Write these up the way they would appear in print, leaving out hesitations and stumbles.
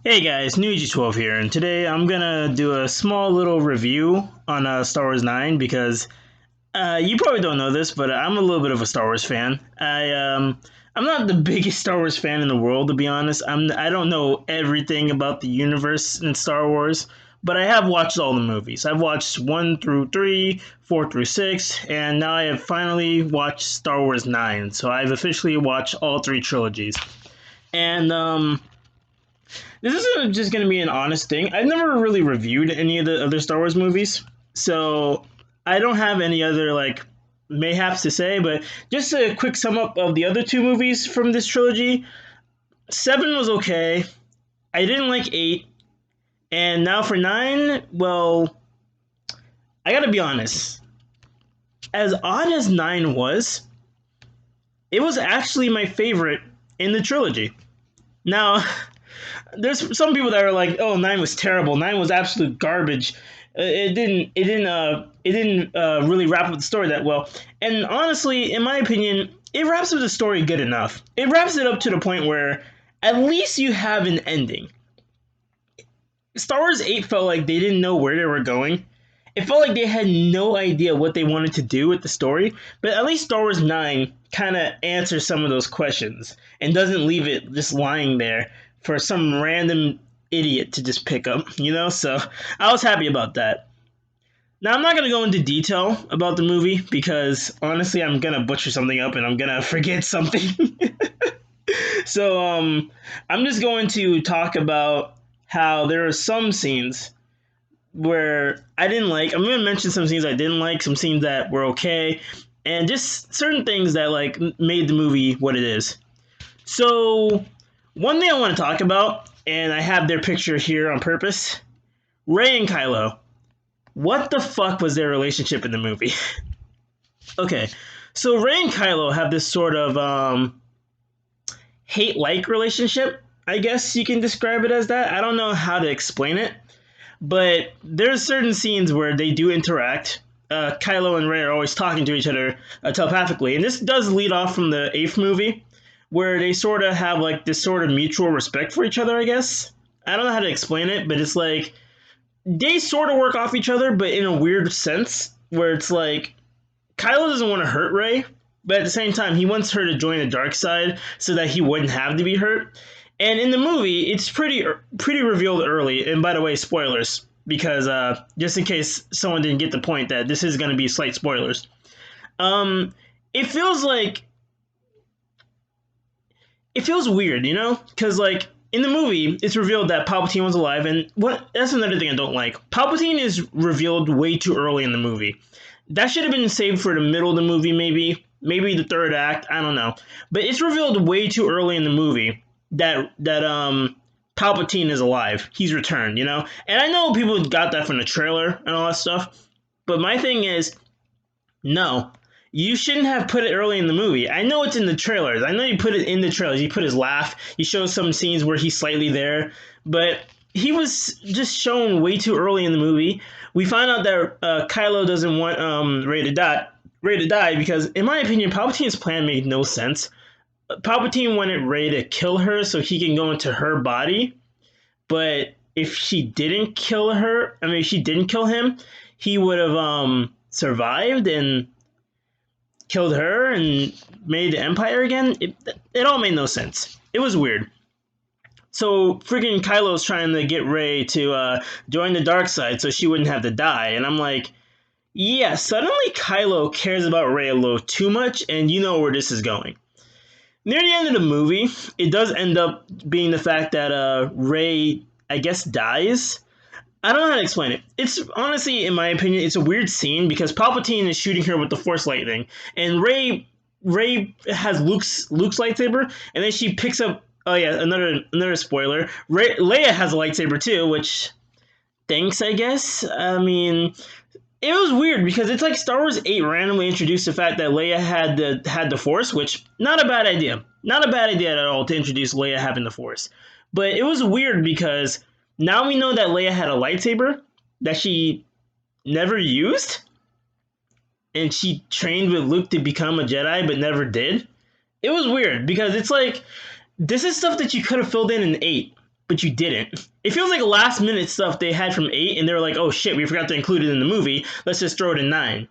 Hey guys, NewG12 here, and today I'm gonna do a small little review on Star Wars 9 because you probably don't know this, but I'm a little bit of a Star Wars fan. I'm not the biggest Star Wars fan in the world, to be honest. I don't know everything about the universe in Star Wars, but I have watched all the movies. I've watched 1 through 3, 4 through 6, and now I have finally watched Star Wars 9. So I've officially watched all three trilogies. And this is just going to be an honest thing. I've never really reviewed any of the other Star Wars movies, so I don't have any other mayhaps to say. But just a quick sum up of the other two movies from this trilogy. 7 was okay. I didn't like 8, and now for 9, well, I gotta be honest. As odd as 9 was, it was actually my favorite in the trilogy. Now, there's some people that are like, "Oh, 9 was terrible. 9 was absolute garbage. It didn't really wrap up the story that well." And honestly, in my opinion, it wraps up the story good enough. It wraps it up to the point where at least you have an ending. Star Wars 8 felt like they didn't know where they were going. It felt like they had no idea what they wanted to do with the story, but at least Star Wars 9 kind of answers some of those questions and doesn't leave it just lying there for some random idiot to just pick up, you know? So I was happy about that. Now, I'm not going to go into detail about the movie because honestly, I'm going to butcher something up and I'm going to forget something. So I'm just going to talk about how there are some scenes where I didn't like. I'm going to mention some scenes I didn't like, some scenes that were okay, and just certain things that made the movie what it is. So one thing I want to talk about, and I have their picture here on purpose, Rey and Kylo. What the fuck was their relationship in the movie? Okay, so Rey and Kylo have this sort of hate-like relationship. I guess you can describe it as that. I don't know how to explain it. But there's certain scenes where they do interact. Kylo and Rey are always talking to each other telepathically, and this does lead off from the 8th movie, where they sort of have this sort of mutual respect for each other. I guess I don't know how to explain it, but it's like they sort of work off each other, but in a weird sense, where it's like Kylo doesn't want to hurt Rey, but at the same time he wants her to join the dark side so that he wouldn't have to be hurt. And in the movie, it's pretty revealed early. And by the way, spoilers, because just in case someone didn't get the point that this is going to be slight spoilers. It feels weird, you know, because in the movie, it's revealed that Palpatine was alive, and that's another thing I don't like. Palpatine is revealed way too early in the movie. That should have been saved for the middle of the movie, maybe the third act. I don't know, but it's revealed way too early in the movie that Palpatine is alive. He's returned, you know? And I know people got that from the trailer and all that stuff, but my thing is, no. You shouldn't have put it early in the movie. I know it's in the trailers. I know you put it in the trailers. You put his laugh. You show some scenes where he's slightly there, but he was just shown way too early in the movie. We find out that Kylo doesn't want Rey to die because, in my opinion, Palpatine's plan made no sense. Palpatine wanted Rey to kill her so he can go into her body, but if she didn't kill him, he would have survived and killed her and made the Empire again. It all made no sense. It was weird. So freaking Kylo's trying to get Rey to join the dark side so she wouldn't have to die, and I'm like, yeah, suddenly Kylo cares about Rey a little too much, and you know where this is going. Near the end of the movie, it does end up being the fact that Rey, I guess, dies. I don't know how to explain it. It's honestly, in my opinion, it's a weird scene because Palpatine is shooting her with the Force lightning, and Rey has Luke's lightsaber, and then she picks up. Oh yeah, another spoiler. Leia has a lightsaber too, which thanks, I guess. I mean, it was weird because it's like Star Wars 8 randomly introduced the fact that Leia had the Force, which not a bad idea. Not a bad idea at all to introduce Leia having the Force. But it was weird because now we know that Leia had a lightsaber that she never used, and she trained with Luke to become a Jedi but never did. It was weird because it's like this is stuff that you could have filled in 8. but you didn't. It feels like last minute stuff they had from 8, and they were like, oh shit, we forgot to include it in the movie. Let's just throw it in 9.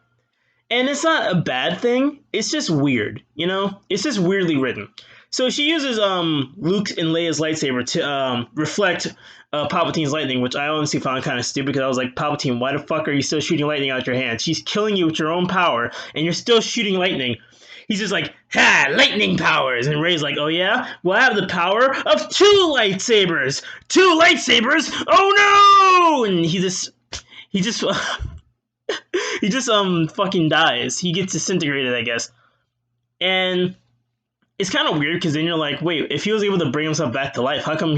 And it's not a bad thing. It's just weird, you know? It's just weirdly written. So she uses Luke and Leia's lightsaber to reflect Palpatine's lightning, which I honestly found kind of stupid because I was like, Palpatine, why the fuck are you still shooting lightning out your hand? She's killing you with your own power, and you're still shooting lightning. He's just like, ha, lightning powers. And Rey's like, oh yeah? Well, I have the power of 2 lightsabers. 2 lightsabers? Oh no! And he just fucking dies. He gets disintegrated, I guess. And it's kind of weird because then you're like, wait, if he was able to bring himself back to life, how come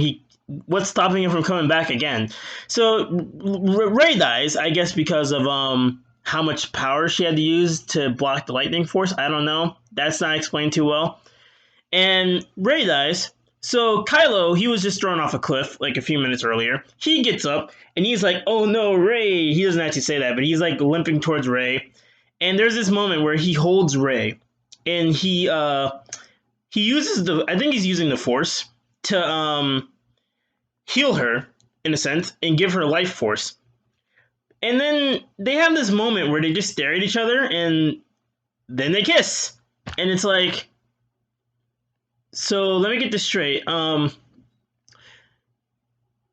what's stopping him from coming back again? So Rey dies, I guess, because of how much power she had to use to block the lightning force. I don't know. That's not explained too well. And Rey dies. So Kylo, he was just thrown off a cliff like a few minutes earlier. He gets up and he's like, oh no, Rey. He doesn't actually say that, but he's like limping towards Rey. And there's this moment where he holds Rey and he uses I think he's using the Force to heal her in a sense and give her life force. And then they have this moment where they just stare at each other and then they kiss. And it's like, so let me get this straight.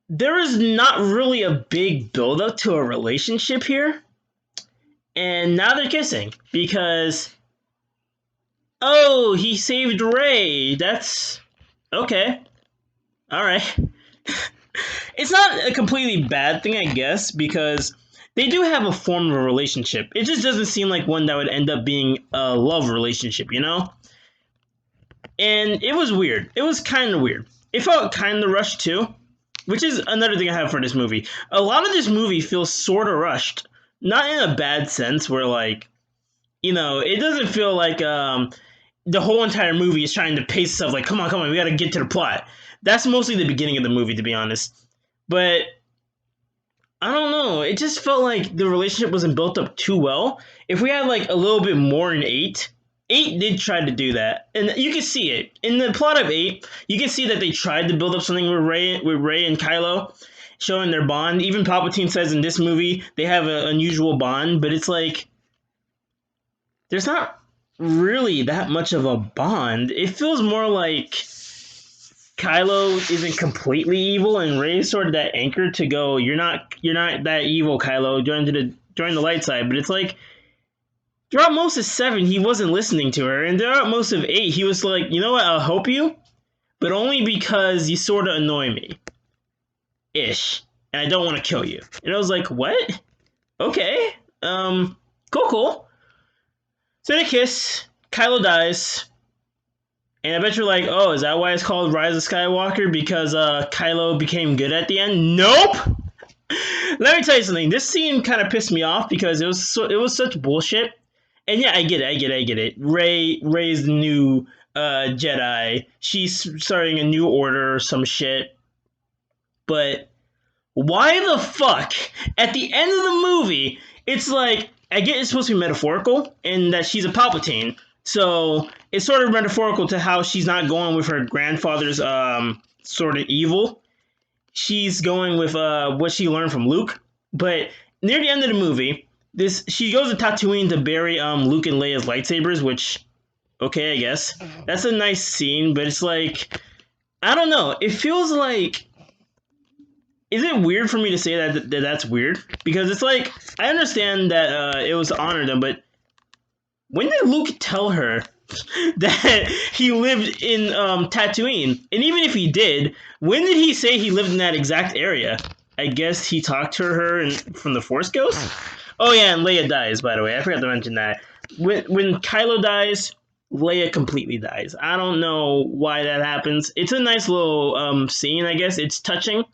There is not really a big build-up to a relationship here. And now they're kissing because, oh, he saved Rey. That's okay. All right. It's not a completely bad thing, I guess, because they do have a form of a relationship. It just doesn't seem like one that would end up being a love relationship, you know? And it was weird. It was kind of weird. It felt kind of rushed, too, which is another thing I have for this movie. A lot of this movie feels sort of rushed. Not in a bad sense where, like, you know, it doesn't feel like the whole entire movie is trying to pace stuff like, come on, we got to get to the plot. That's mostly the beginning of the movie, to be honest. But I don't know. It just felt like the relationship wasn't built up too well. If we had like a little bit more in 8 did try to do that, and you can see it in the plot of 8. You can see that they tried to build up something with Rey and Kylo, showing their bond. Even Palpatine says in this movie they have an unusual bond, but it's like there's not really that much of a bond. It feels more like Kylo isn't completely evil, and Rey's sort of that anchor to go, you're not that evil, Kylo. Join the light side. But it's like throughout most of 7, he wasn't listening to her, and throughout most of 8, he was like, you know what, I'll help you, but only because you sort of annoy me, ish, and I don't want to kill you. And I was like, what? Okay, cool. So they kiss. Kylo dies. And I bet you're like, oh, is that why it's called Rise of Skywalker? Because Kylo became good at the end? Nope! Let me tell you something. This scene kind of pissed me off because it was such bullshit. And yeah, I get it. Rey's the new Jedi. She's starting a new order or some shit. But why the fuck, at the end of the movie, it's like, I get it's supposed to be metaphorical, and that she's a Palpatine. So it's sort of metaphorical to how she's not going with her grandfather's sort of evil. She's going with what she learned from Luke. But near the end of the movie, she goes to Tatooine to bury Luke and Leia's lightsabers, which, okay, I guess. That's a nice scene, but it's like, I don't know. It feels like, is it weird for me to say that that's weird? Because it's like, I understand that it was to honor them, but when did Luke tell her that he lived in Tatooine? And even if he did, when did he say he lived in that exact area? I guess he talked to her from the Force Ghost? Oh yeah, and Leia dies, by the way. I forgot to mention that. When Kylo dies, Leia completely dies. I don't know why that happens. It's a nice little scene, I guess. It's touching.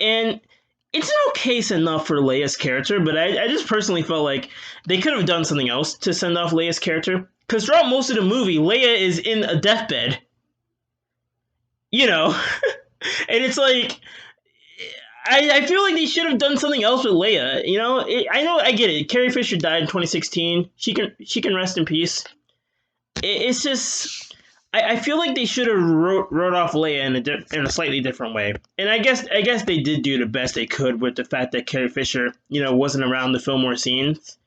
And it's no case enough for Leia's character, but I just personally felt like they could have done something else to send off Leia's character. Because throughout most of the movie, Leia is in a deathbed. You know? And it's like, I feel like they should have done something else with Leia. You know? I get it. Carrie Fisher died in 2016. She can rest in peace. It's just, I feel like they should have wrote off Leia in a slightly different way. And I guess they did do the best they could with the fact that Carrie Fisher, wasn't around to film more scenes.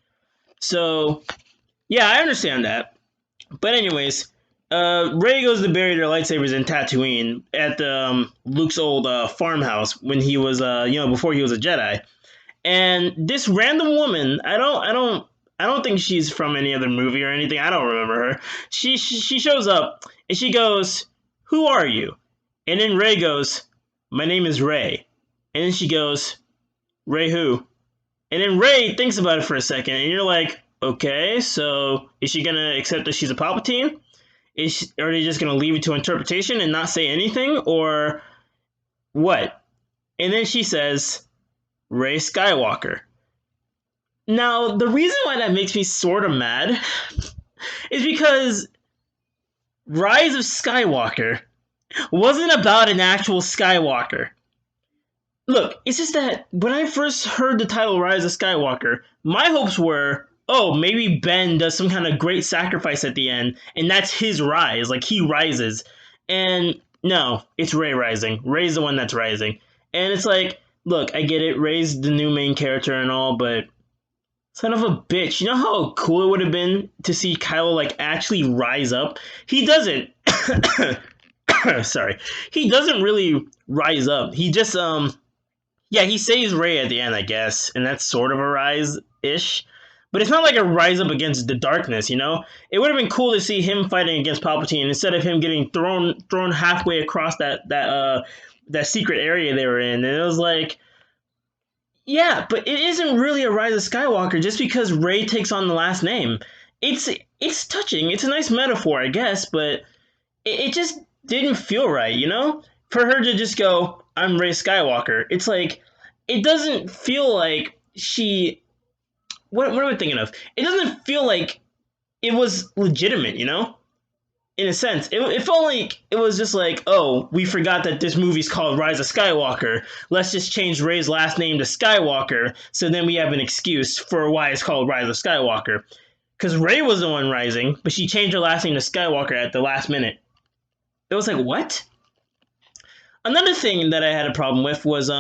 So yeah, I understand that. But anyways, Rey goes to bury their lightsabers in Tatooine at the Luke's old farmhouse when he was before he was a Jedi. And this random woman, I don't think she's from any other movie or anything. I don't remember her. She shows up and she goes, "Who are you?" And then Rey goes, "My name is Rey." And then she goes, "Rey who?" And then Rey thinks about it for a second, and you're like, okay, so is she gonna accept that she's a Palpatine? Are they just gonna leave it to interpretation and not say anything, or what? And then she says, "Rey Skywalker." Now, the reason why that makes me sort of mad is because Rise of Skywalker wasn't about an actual Skywalker. Look, it's just that when I first heard the title Rise of Skywalker, my hopes were, oh, maybe Ben does some kind of great sacrifice at the end, and that's his rise, like he rises. And no, it's Rey rising. Rey's the one that's rising. And it's like, look, I get it, Rey's the new main character and all, but son of a bitch, you know how cool it would have been to see Kylo like actually rise up? He doesn't. Sorry. He doesn't really rise up. He just yeah, he saves Rey at the end, I guess, and that's sort of a rise-ish. But it's not like a rise up against the darkness, you know? It would have been cool to see him fighting against Palpatine instead of him getting thrown halfway across that secret area they were in. And it was like, yeah, but it isn't really a Rise of Skywalker just because Rey takes on the last name. It's touching. It's a nice metaphor, I guess, but it just didn't feel right, you know? For her to just go, "I'm Rey Skywalker," it's like, it doesn't feel like she... What am I thinking of? It doesn't feel like it was legitimate, you know? In a sense. It felt like it was just like, oh, we forgot that this movie's called Rise of Skywalker. Let's just change Rey's last name to Skywalker, so then we have an excuse for why it's called Rise of Skywalker. Because Rey was the one rising, but she changed her last name to Skywalker at the last minute. It was like, what? Another thing that I had a problem with was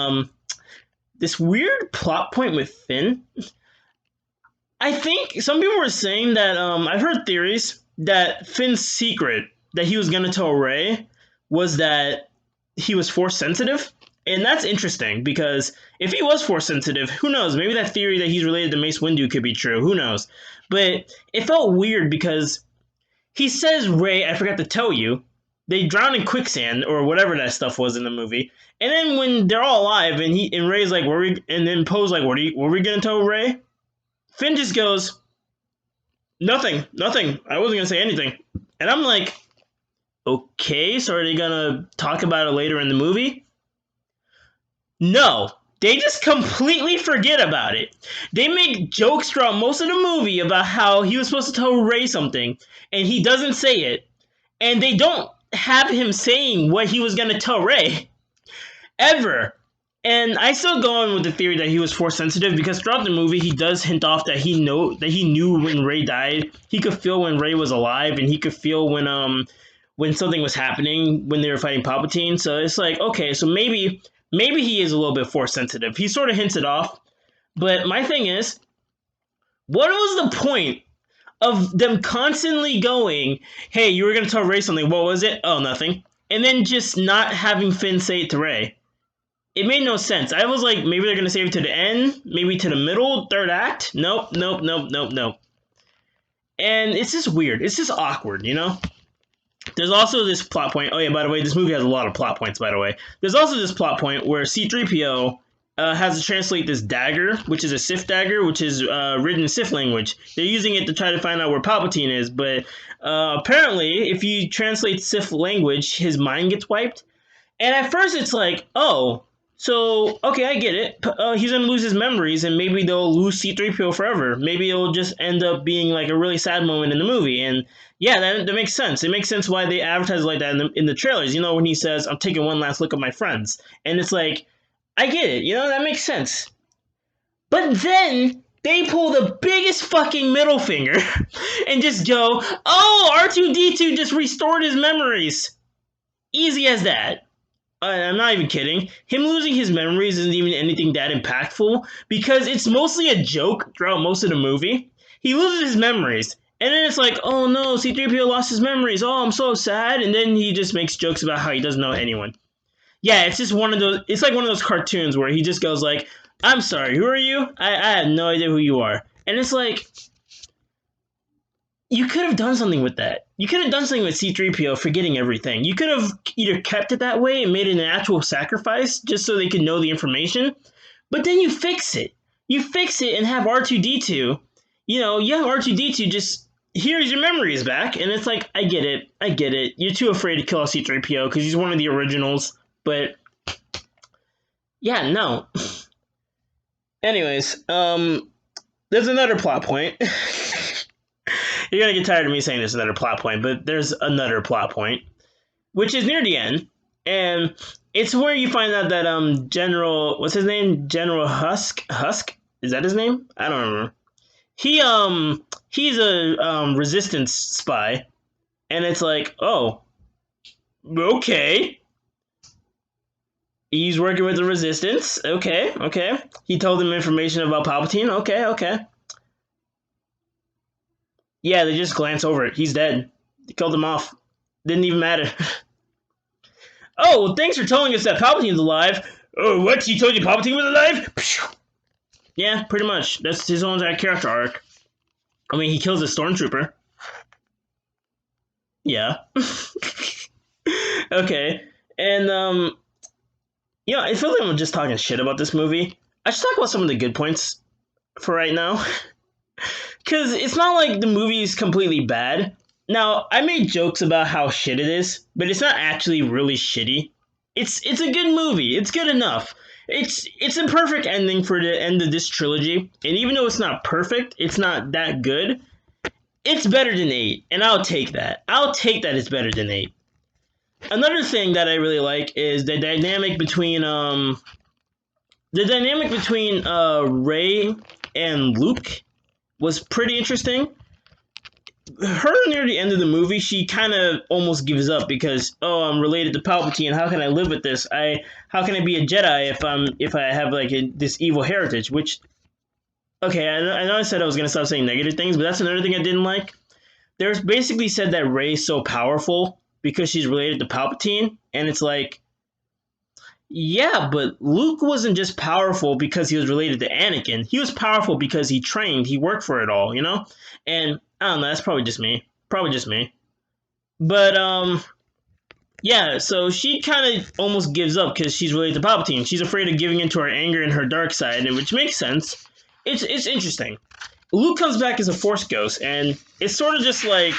this weird plot point with Finn. I think some people were saying that I've heard theories that Finn's secret that he was gonna tell Rey was that he was force sensitive, and that's interesting because if he was force sensitive, who knows? Maybe that theory that he's related to Mace Windu could be true. Who knows? But it felt weird because he says, "Rey, I forgot to tell you." They drown in quicksand or whatever that stuff was in the movie, and then when they're all alive and Rey's like, and then Poe's like, "Were we gonna tell Rey?" Finn just goes, Nothing. I wasn't gonna say anything." And I'm like, okay, so are they gonna talk about it later in the movie? No. They just completely forget about it. They make jokes throughout most of the movie about how he was supposed to tell Rey something, and he doesn't say it. And they don't have him saying what he was gonna tell Rey. Ever. And I still go on with the theory that he was force sensitive because throughout the movie he does hint off that he knew when Rey died. He could feel when Rey was alive, and he could feel when something was happening when they were fighting Palpatine. So it's like, okay, so maybe he is a little bit force sensitive. He sort of hints it off. But my thing is, what was the point of them constantly going, "Hey, you were gonna tell Rey something. What was it? Oh, nothing." And then just not having Finn say it to Rey. It made no sense. I was like, maybe they're going to save it to the end, maybe to the middle, third act. Nope. And it's just weird. It's just awkward, you know? There's also this plot point. Oh, yeah, by the way, this movie has a lot of plot points, by the way. There's also this plot point where C-3PO has to translate this dagger, which is a Sith dagger, which is written in Sith language. They're using it to try to find out where Palpatine is, but apparently, if you translate Sith language, his mind gets wiped. And at first, it's like, oh... So, okay, I get it. He's going to lose his memories, and maybe they'll lose C-3PO forever. Maybe it'll just end up being like a really sad moment in the movie. And yeah, that makes sense. It makes sense why they advertise like that in the trailers. You know, when he says, "I'm taking one last look at my friends." And it's like, I get it. You know, that makes sense. But then They pull the biggest fucking middle finger and just go, oh, R2-D2 just restored his memories. Easy as that. I'm not even kidding. Him losing his memories isn't even anything that impactful because it's mostly a joke throughout most of the movie. He loses his memories, and then it's like, oh no, C-3PO lost his memories. Oh, I'm so sad. And then he just makes jokes about how he doesn't know anyone. Yeah, it's just one of those. It's like one of those cartoons where he just goes like, I'm sorry, who are you? I have no idea who you are. And it's like, you could have done something with that. You could have done something with C-3PO forgetting everything. You could have either kept it that way and made it an actual sacrifice just so they could know the information, but then you fix it. You fix it and have R2-D2. You know, you have R2-D2 just, here's your memories back, and it's like, I get it. You're too afraid to kill off C-3PO because he's one of the originals, but yeah, no. Anyways, there's another plot point. You're going to get tired of me saying there's another plot point, but there's another plot point, which is near the end, and it's where you find out that General, what's his name? General Husk? Is that his name? I don't remember. He's a resistance spy, and it's like, oh, okay. He's working with the resistance. Okay. He told them information about Palpatine. Okay. Yeah, they just glance over it. He's dead. They killed him off. Didn't even matter. Oh, well, thanks for telling us that Palpatine's alive. Oh, what? He told you Palpatine was alive? Yeah, pretty much. That's his own character arc. I mean, he kills a stormtrooper. Yeah. Okay. And, I feel like I'm just talking shit about this movie. I should talk about some of the good points for right now. Because it's not like the movie is completely bad. Now, I made jokes about how shit it is, but it's not actually really shitty. It's a good movie. It's good enough. It's a perfect ending for the end of this trilogy. And even though it's not perfect, it's not that good. It's better than 8, and I'll take that. I'll take that it's better than 8. Another thing that I really like is the dynamic between Rey and Luke was pretty interesting. Her near the end of the movie, she kind of almost gives up because, oh, I'm related to Palpatine. How can I live with this? How can I be a Jedi if I have like this evil heritage? Which, okay, I know I said I was gonna stop saying negative things, but that's another thing I didn't like. There's basically said that Rey's so powerful because she's related to Palpatine, and it's like, yeah, but Luke wasn't just powerful because he was related to Anakin. He was powerful because he trained, he worked for it all, you know? And I don't know, that's probably just me. But, yeah, so she kind of almost gives up because she's related to Palpatine. She's afraid of giving into her anger and her dark side, which makes sense. It's interesting. Luke comes back as a Force ghost, and it's sort of just like,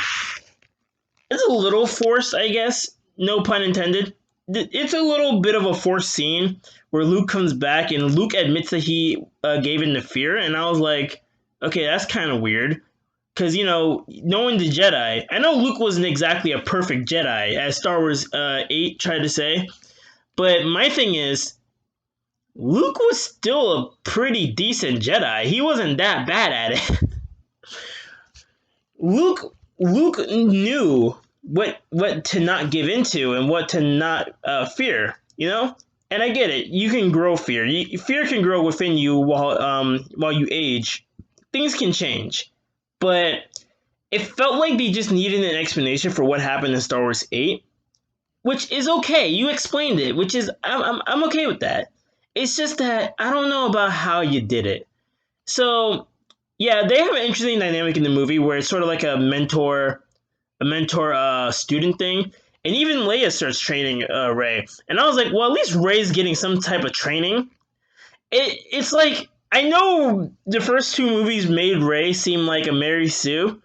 it's a little forced, I guess. No pun intended. It's a little bit of a forced scene where Luke comes back and Luke admits that he gave in to fear, and I was like, okay, that's kind of weird. Because, knowing the Jedi, I know Luke wasn't exactly a perfect Jedi, as Star Wars 8 tried to say, but my thing is, Luke was still a pretty decent Jedi. He wasn't that bad at it. Luke knew what to not give into and what to not fear, And I get it. You can grow fear. Fear can grow within you while you age. Things can change, but it felt like they just needed an explanation for what happened in Star Wars 8, which is okay. You explained it, which is I'm okay with that. It's just that I don't know about how you did it. So yeah, they have an interesting dynamic in the movie where it's sort of like a mentor student thing, and even Leia starts training Rey, and I was like, well, at least Rey's getting some type of training. It's like, I know the first two movies made Rey seem like a Mary Sue,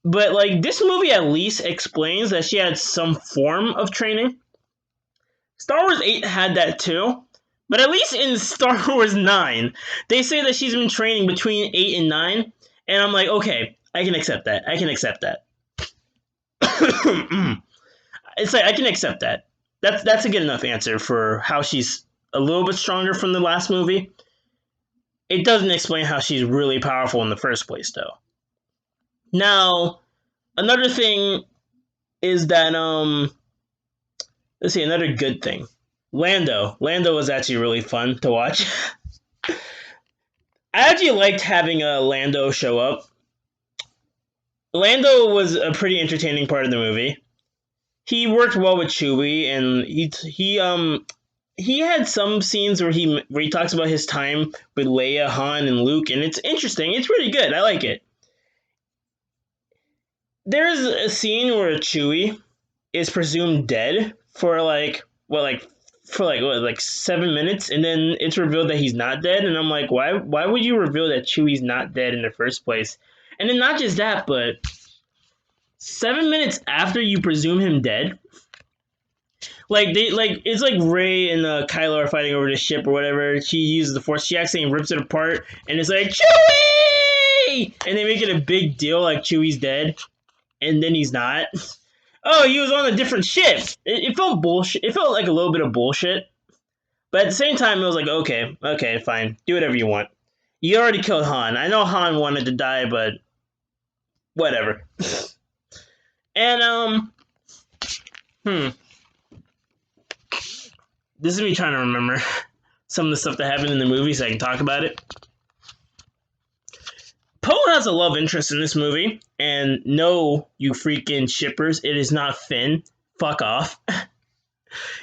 but like this movie at least explains that she had some form of training. Star Wars 8 had that too, but at least in Star Wars 9, they say that she's been training between 8 and 9, and I'm like, okay, I can accept that. It's like, I can accept that. That's a good enough answer for how she's a little bit stronger from the last movie. It doesn't explain how she's really powerful in the first place, though. Now, another thing is that let's see, another good thing. Lando was actually really fun to watch. I actually liked having a Lando show up. Lando was a pretty entertaining part of the movie. He worked well with Chewie, and he had some scenes where he talks about his time with Leia, Han, and Luke, and it's interesting. It's really good. I like it. There's a scene where Chewie is presumed dead for like 7 minutes, and then it's revealed that he's not dead, and I'm like, why would you reveal that Chewie's not dead in the first place? And then not just that, but 7 minutes after you presume him dead, it's like Rey and Kylo are fighting over the ship or whatever. She uses the Force. She accidentally rips it apart, and it's like Chewie, and they make it a big deal like Chewie's dead, and then he's not. Oh, he was on a different ship. It felt bullshit. It felt like a little bit of bullshit, but at the same time, it was like, okay, fine, do whatever you want. You already killed Han. I know Han wanted to die, but whatever. And this is me trying to remember some of the stuff that happened in the movie so I can talk about it. Poe has a love interest in this movie, and no, you freaking shippers, it is not Finn. Fuck off.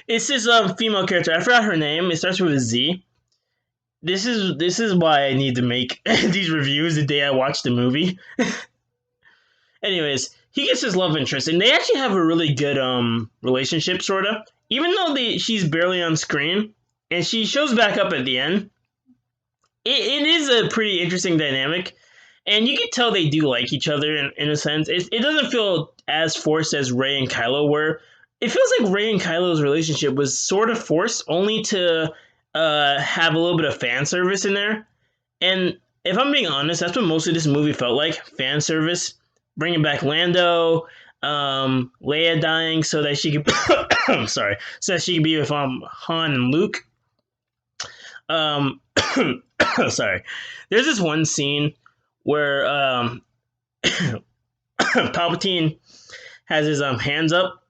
It's this female character. I forgot her name. It starts with a Z. This is why I need to make these reviews the day I watch the movie. Anyways, he gets his love interest, and they actually have a really good relationship, sorta. Even though she's barely on screen, and she shows back up at the end, it is a pretty interesting dynamic, and you can tell they do like each other in a sense. It doesn't feel as forced as Rey and Kylo were. It feels like Rey and Kylo's relationship was sort of forced, only to have a little bit of fan service in there. And if I'm being honest, that's what most of this movie felt like, fan service. Bringing back Lando, Leia dying so that she could, so that she could be with Han and Luke. Sorry. There's this one scene where Palpatine has his hands up,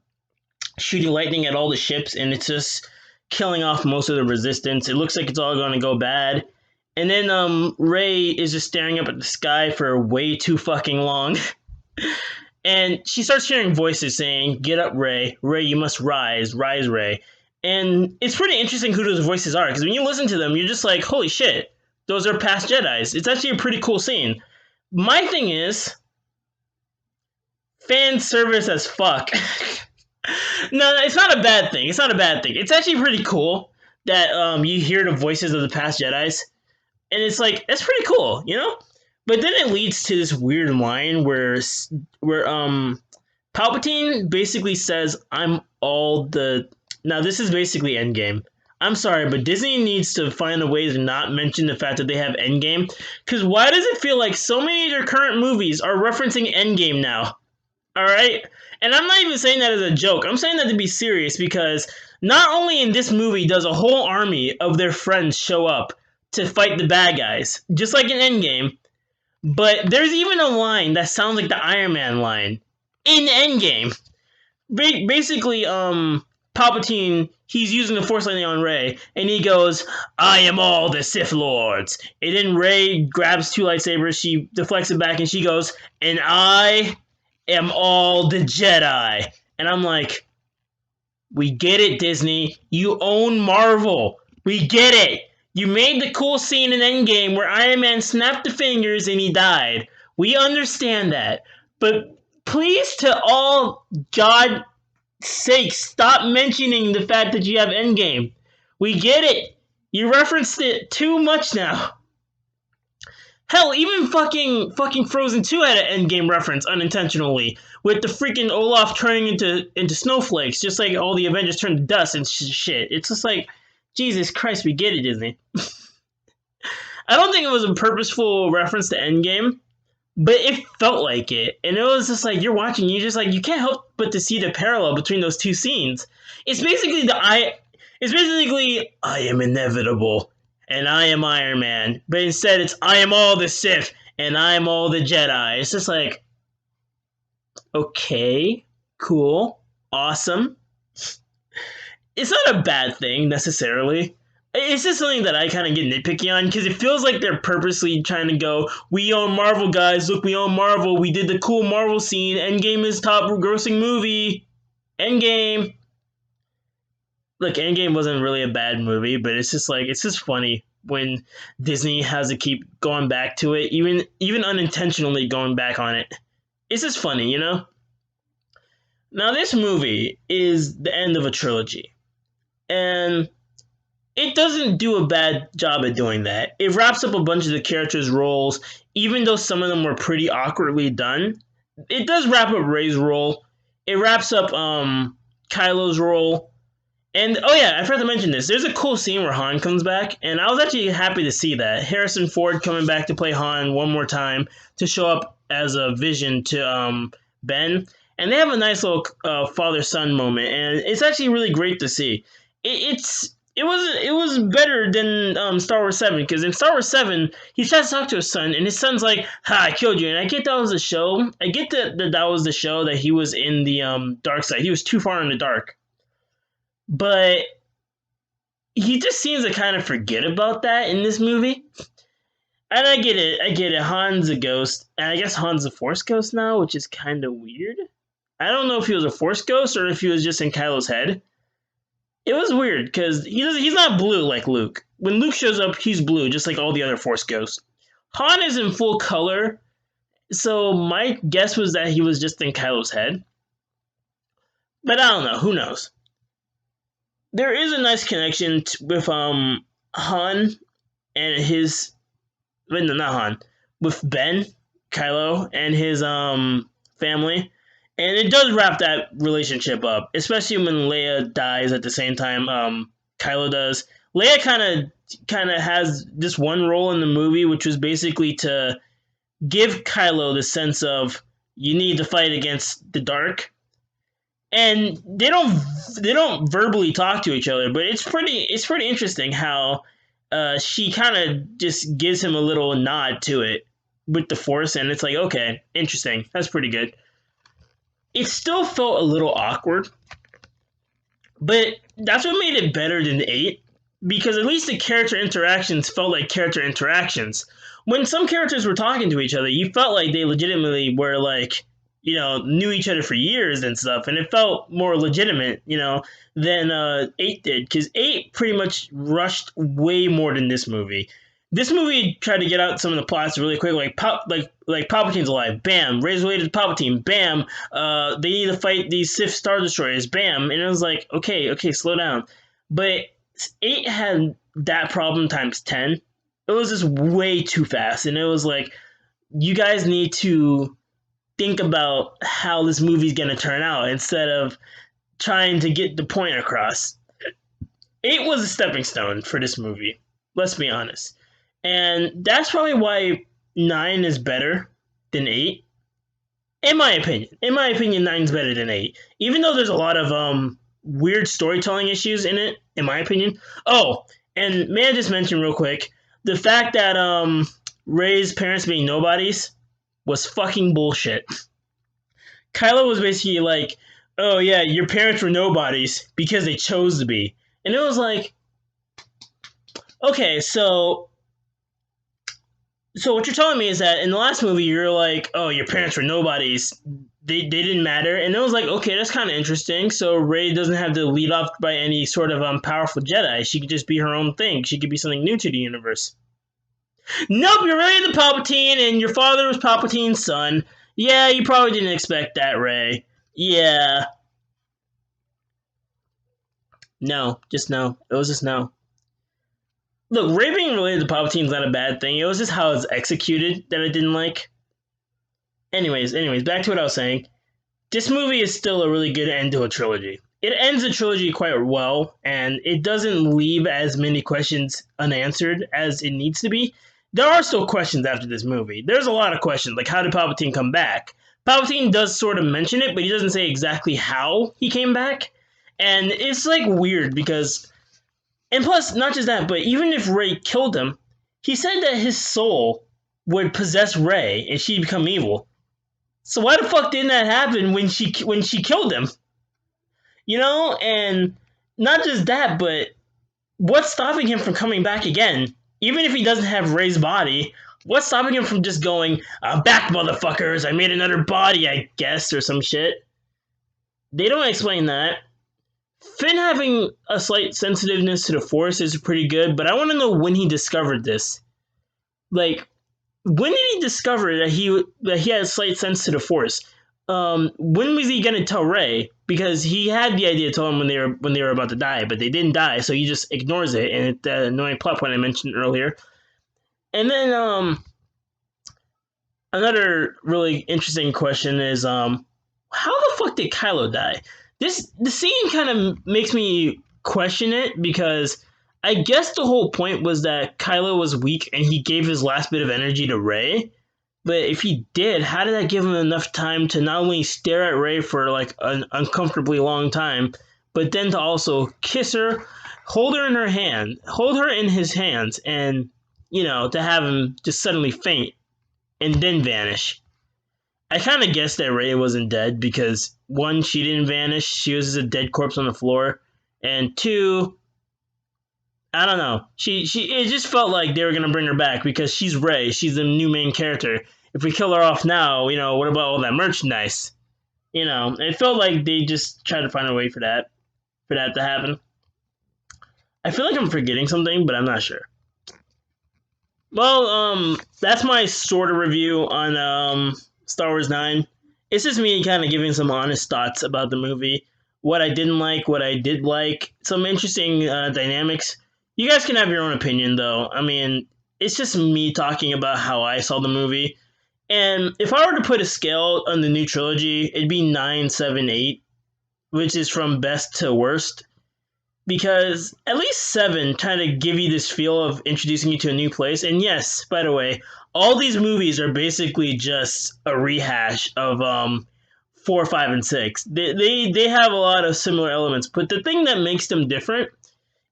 shooting lightning at all the ships, and it's just killing off most of the resistance. It looks like it's all going to go bad. And then Rey is just staring up at the sky for way too fucking long. And she starts hearing voices saying, "Get up, Rey. Rey, you must rise. Rise, Rey." And it's pretty interesting who those voices are, because when you listen to them, you're just like, holy shit, those are past Jedis. It's actually a pretty cool scene. My thing is, fan service as fuck. No, it's not a bad thing. It's not a bad thing. It's actually pretty cool that you hear the voices of the past Jedis. And it's like, that's pretty cool, you know? But then it leads to this weird line where Palpatine basically says, "I'm all the..." Now, this is basically Endgame. I'm sorry, but Disney needs to find a way to not mention the fact that they have Endgame. Because why does it feel like so many of their current movies are referencing Endgame now? Alright? And I'm not even saying that as a joke. I'm saying that to be serious, because not only in this movie does a whole army of their friends show up to fight the bad guys, just like in Endgame, but there's even a line that sounds like the Iron Man line in Endgame. Basically, Palpatine, he's using the Force lightning on Rey, and he goes, "I am all the Sith Lords." And then Rey grabs two lightsabers, she deflects it back, and she goes, "And I am all the Jedi." And I'm like, we get it, Disney. You own Marvel. We get it. You made the cool scene in Endgame where Iron Man snapped the fingers and he died. We understand that. But please, to all God's sake, stop mentioning the fact that you have Endgame. We get it. You referenced it too much now. Hell, even fucking Frozen 2 had an Endgame reference unintentionally, with the freaking Olaf turning into snowflakes, just like all the Avengers turned to dust and shit. It's just like, Jesus Christ, we get it, Disney. I don't think it was a purposeful reference to Endgame, but it felt like it. And it was just like, you're watching, you just like, you can't help but to see the parallel between those two scenes. It's basically I am inevitable. and I am Iron Man. But instead, it's I am all the Sith, and I am all the Jedi. It's just like, okay, cool, awesome. It's not a bad thing necessarily. It's just something that I kind of get nitpicky on because it feels like they're purposely trying to go, we own Marvel, guys. Look, we own Marvel. We did the cool Marvel scene. Endgame is top grossing movie. Endgame. Look, Endgame wasn't really a bad movie, but it's just like, it's just funny when Disney has to keep going back to it, even unintentionally going back on it. It's just funny, you know? Now, this movie is the end of a trilogy. And it doesn't do a bad job at doing that. It wraps up a bunch of the characters' roles, even though some of them were pretty awkwardly done. It does wrap up Rey's role. It wraps up Kylo's role. And, oh yeah, I forgot to mention this. There's a cool scene where Han comes back, and I was actually happy to see that. Harrison Ford coming back to play Han one more time to show up as a vision to Ben. And they have a nice little father-son moment, and it's actually really great to see. It was better than Star Wars 7, because in Star Wars 7, he tries to talk to his son, and his son's like, ha, I killed you. And I get that was the show. I get that was the show, that he was in the dark side. He was too far in the dark. But he just seems to kind of forget about that in this movie. And I get it. Han's a ghost, and I guess Han's a Force ghost now, which is kind of weird. I don't know if he was a Force ghost or if he was just in Kylo's head. It was weird, because he's not blue like Luke. When Luke shows up, he's blue, just like all the other Force ghosts. Han is in full color, so my guess was that he was just in Kylo's head. But I don't know, who knows? There is a nice connection with Han and his... No, not Han. With Ben, Kylo, and his family. And it does wrap that relationship up, especially when Leia dies at the same time Kylo does. Leia kind of has this one role in the movie, which was basically to give Kylo the sense of, you need to fight against the dark. And they don't verbally talk to each other, but it's pretty interesting how she kind of just gives him a little nod to it with the Force, and it's like, okay, interesting, that's pretty good. It still felt a little awkward, but that's what made it better than 8, because at least the character interactions felt like character interactions. When some characters were talking to each other, you felt like they legitimately were like, you know, knew each other for years and stuff, and it felt more legitimate, you know, than 8 did, because 8 pretty much rushed way more than this movie. This movie tried to get out some of the plots really quick, like Palpatine's alive, bam. Rey's related to Palpatine, bam. They need to fight these Sith Star Destroyers, bam. And it was like, okay, slow down. But 8 had that problem times 10. It was just way too fast, and it was like, you guys need to think about how this movie's gonna turn out instead of trying to get the point across. 8 was a stepping stone for this movie. Let's be honest. And that's probably why 9 is better than 8. In my opinion. In my opinion, 9's better than 8. Even though there's a lot of weird storytelling issues in it, in my opinion. Oh, and may I just mention real quick, the fact that Rey's parents being nobodies was fucking bullshit. Kylo was basically like, oh yeah, your parents were nobodies because they chose to be. And it was like, okay, so what you're telling me is that in the last movie, you're like, oh, your parents were nobodies. They didn't matter. And it was like, okay, that's kind of interesting. So Rey doesn't have to lead off by any sort of powerful Jedi. She could just be her own thing. She could be something new to the universe. Nope, you're related to Palpatine, and your father was Palpatine's son. Yeah, you probably didn't expect that, Rey. Yeah. No, just no. It was just no. Look, Rey being related to Palpatine's not a bad thing. It was just how it's executed that I didn't like. Anyways, back to what I was saying. This movie is still a really good end to a trilogy. It ends the trilogy quite well, and it doesn't leave as many questions unanswered as it needs to be. There are still questions after this movie. There's a lot of questions, like how did Palpatine come back? Palpatine does sort of mention it, but he doesn't say exactly how he came back. And it's like weird because And plus, not just that, but even if Rey killed him, he said that his soul would possess Rey and she'd become evil. So why the fuck didn't that happen when she killed him? You know, and not just that, but what's stopping him from coming back again? Even if he doesn't have Rey's body, what's stopping him from just going, "I'm back, motherfuckers! I made another body, I guess," or some shit? They don't explain that. Finn having a slight sensitiveness to the Force is pretty good, but I want to know when he discovered this. Like, when did he discover that he had a slight sense to the Force? When was he gonna tell Rey? Because he had the idea to tell him when they were about to die, but they didn't die, so he just ignores it, and it's the annoying plot point I mentioned earlier. And then another really interesting question is how the fuck did Kylo die? The scene kind of makes me question it, because I guess the whole point was that Kylo was weak and he gave his last bit of energy to Rey. But if he did, how did that give him enough time to not only stare at Rey for like an uncomfortably long time, but then to also kiss her, hold her in his hands, and, you know, to have him just suddenly faint and then vanish? I kind of guessed that Rey wasn't dead because, one, she didn't vanish, she was just a dead corpse on the floor, and two, I don't know, it just felt like they were gonna bring her back because she's Rey, she's the new main character. If we kill her off now, you know, what about all that merchandise? You know, it felt like they just tried to find a way for that to happen. I feel like I'm forgetting something, but I'm not sure. Well, that's my sort of review on Star Wars 9. It's just me kind of giving some honest thoughts about the movie, what I didn't like, what I did like, some interesting dynamics. You guys can have your own opinion, though. I mean, it's just me talking about how I saw the movie. And if I were to put a scale on the new trilogy, it'd be 9, 7, 8, which is from best to worst. Because at least 7 kind of give you this feel of introducing you to a new place. And yes, by the way, all these movies are basically just a rehash of 4, 5, and 6. They have a lot of similar elements, but the thing that makes them different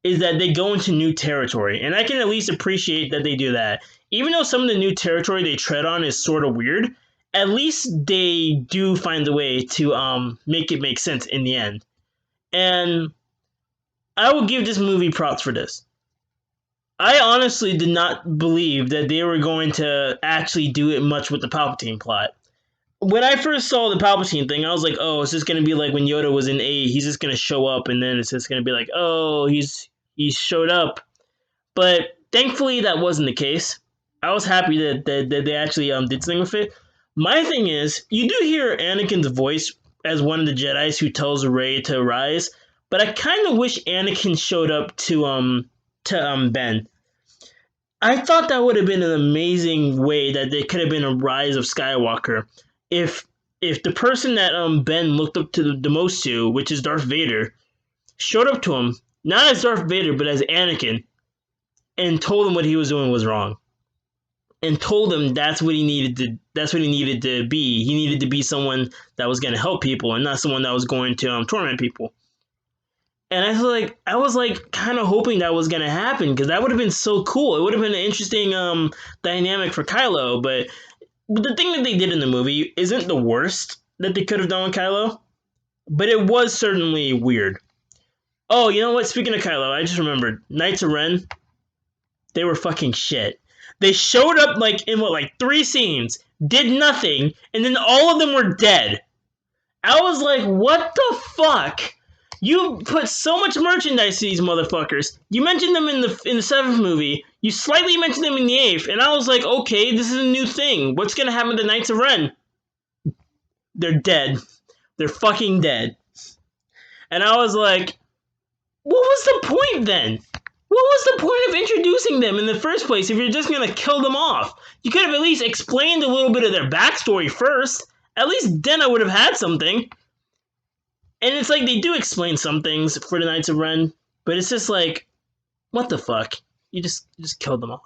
is that they go into new territory. And I can at least appreciate that they do that. Even though some of the new territory they tread on is sort of weird, at least they do find a way to make it make sense in the end. And I will give this movie props for this. I honestly did not believe that they were going to actually do it much with the Palpatine plot. When I first saw the Palpatine thing, I was like, oh, it's just going to be like when Yoda was in 8. He's just going to show up, and then it's just going to be like, oh, he showed up. But thankfully, that wasn't the case. I was happy that they actually did something with it. My thing is, you do hear Anakin's voice as one of the Jedis who tells Rey to rise, but I kind of wish Anakin showed up to Ben. I thought that would have been an amazing way that there could have been a Rise of Skywalker if the person that Ben looked up to the most to, which is Darth Vader, showed up to him not as Darth Vader but as Anakin, and told him what he was doing was wrong, and told him that's what he needed to be. He needed to be someone that was going to help people and not someone that was going to torment people. And I was like kind of hoping that was going to happen, because that would have been so cool. It would have been an interesting dynamic for Kylo. But the thing that they did in the movie isn't the worst that they could have done with Kylo, but it was certainly weird. Oh, you know what? Speaking of Kylo, I just remembered Knights of Ren. They were fucking shit. They showed up in 3 scenes, did nothing, and then all of them were dead. I was like, what the fuck? You put so much merchandise to these motherfuckers. You mentioned them in the 7th movie. You slightly mentioned them in the 8th, and I was like, okay, this is a new thing. What's gonna happen to Knights of Ren? They're dead. They're fucking dead. And I was like, what was the point then? What was the point of introducing them in the first place if you're just going to kill them off? You could have at least explained a little bit of their backstory first. At least then I would have had something. And it's like they do explain some things for the Knights of Ren, but it's just like, what the fuck? You just killed them off.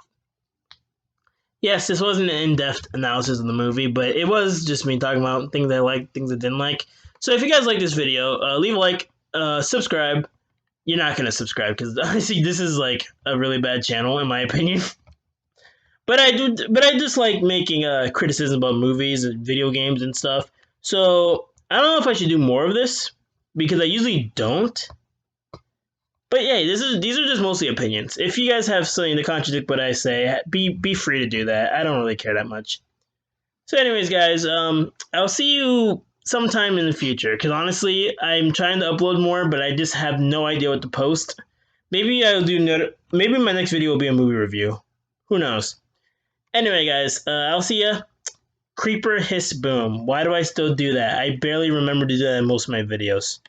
Yes, this wasn't an in-depth analysis of the movie, but it was just me talking about things I liked, things I didn't like. So if you guys like this video, leave a like, subscribe, you're not gonna subscribe because honestly, this is like a really bad channel in my opinion. But I just like making criticism about movies and video games and stuff. So I don't know if I should do more of this because I usually don't. But yeah, these are just mostly opinions. If you guys have something to contradict what I say, be free to do that. I don't really care that much. So, anyways, guys, I'll see you sometime in the future. Because honestly, I'm trying to upload more, but I just have no idea what to post. Maybe I'll do. Maybe my next video will be a movie review. Who knows? Anyway, guys, I'll see ya. Creeper hiss boom. Why do I still do that? I barely remember to do that in most of my videos.